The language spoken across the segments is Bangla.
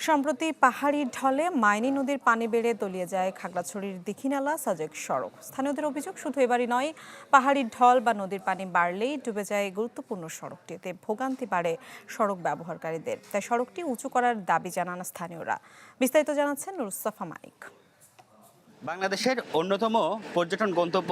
সম্প্রতি পাহাড়ি ঢলে মাইনী নদীর পানি বেড়ে তলিয়ে যায় খাগড়াছড়ির দীঘিনালা সাজেক সড়ক। স্থানীয়দের অভিযোগ, শুধু এবারই নয়, পাহাড়ি ঢল বা নদীর পানি বাড়লেই ডুবে যায় গুরুত্বপূর্ণ সড়কটি। এতে ভোগান্তি বাড়ে সড়ক ব্যবহারকারীদের। তাই সড়কটি উঁচু করার দাবি জানান স্থানীয়রা। বিস্তারিত জানাচ্ছেন নুরুস্তাফা মানিক। বাংলাদেশের অন্যতম পর্যটন গন্তব্য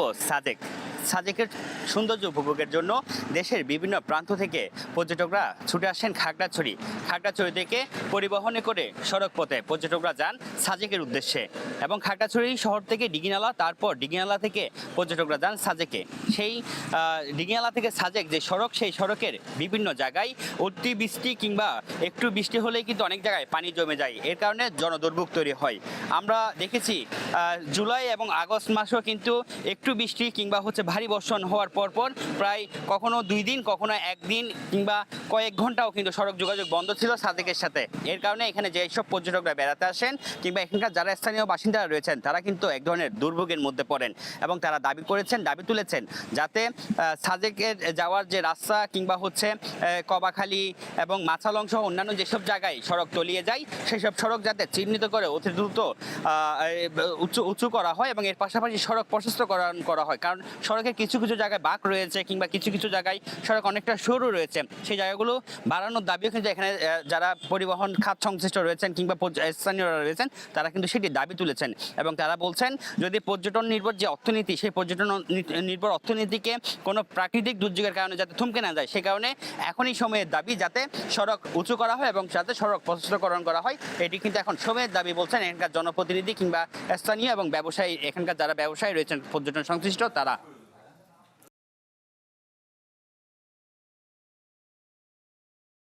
সাজেকের সৌন্দর্য উপভোগের জন্য দেশের বিভিন্ন প্রান্ত থেকে পর্যটকরা ছুটে আসেন খাগড়াছড়ি থেকে পরিবহনে করে সড়ক পথে পর্যটকরা যান সাজেকের উদ্দেশ্যে। এবং খাগড়াছড়ি শহর থেকে ডিঘিনালা, তারপর ডিঘিনালা থেকে পর্যটকরা যান সাজেকে। সেই ডিঘিনালা থেকে সাজেক যে সড়ক, সেই সড়কের বিভিন্ন জায়গায় অতিবৃষ্টি কিংবা একটু বৃষ্টি হলেই কিন্তু অনেক জায়গায় পানি জমে যায়। এর কারণে জনদুর্ভোগ তৈরি হয়। আমরা দেখেছি জুলাই এবং আগস্ট মাসেও কিন্তু একটু বৃষ্টি কিংবা ভারী বর্ষণ হওয়ার পরপর প্রায় কখনো 2 দিন, কখনো 1 দিন কিংবা কয়েক ঘন্টাও কিন্তু সড়ক যোগাযোগ বন্ধ ছিল সাজেকের সাথে। এর কারণে এখানে যেসব পর্যটকরা বেড়াতে আসেন কিংবা এখানকার যারা স্থানীয় বাসিন্দারা রয়েছেন, তারা কিন্তু এক ধরনের দুর্ভোগের মধ্যে পড়েন এবং তারা দাবি তুলেছেন যাতে সাজেকের যাওয়ার যে রাস্তা কিংবা কবাখালী এবং মাছালং সহ অন্যান্য যেসব জায়গায় সড়ক তলিয়ে যায়, সেসব সড়ক যাতে চিহ্নিত করে অতি দ্রুত উঁচু করা হয় এবং এর পাশাপাশি সড়ক প্রশস্তকরণ করা হয়। কারণ সড়কের কিছু কিছু জায়গায় বাঁক রয়েছে কিংবা কিছু কিছু জায়গায় সড়ক অনেকটা সরু রয়েছে। সেই জায়গাগুলো বাড়ানোর দাবিও কিন্তু এখানে যারা পরিবহন খাত সংশ্লিষ্ট রয়েছেন কিংবা স্থানীয়রা রয়েছেন, তারা কিন্তু সেটি দাবি তুলেছেন। এবং তারা বলছেন, যদি পর্যটন নির্ভর যে অর্থনীতি, সেই পর্যটন নির্ভর অর্থনীতিকে কোনো প্রাকৃতিক দুর্যোগের কারণে যাতে থমকে না যায়, সে কারণে এখনই সময়ের দাবি যাতে সড়ক উঁচু করা হয় এবং যাতে সড়ক প্রশস্তকরণ করা হয়। এটি কিন্তু এখন সময়ের দাবি বলছেন এখানকার জনপ্রতিনিধি কিংবা স্থানীয় এবং ব্যবসায়ী, এখানকার যারা ব্যবসায়ী রয়েছেন পর্যটন সংশ্লিষ্ট তারা।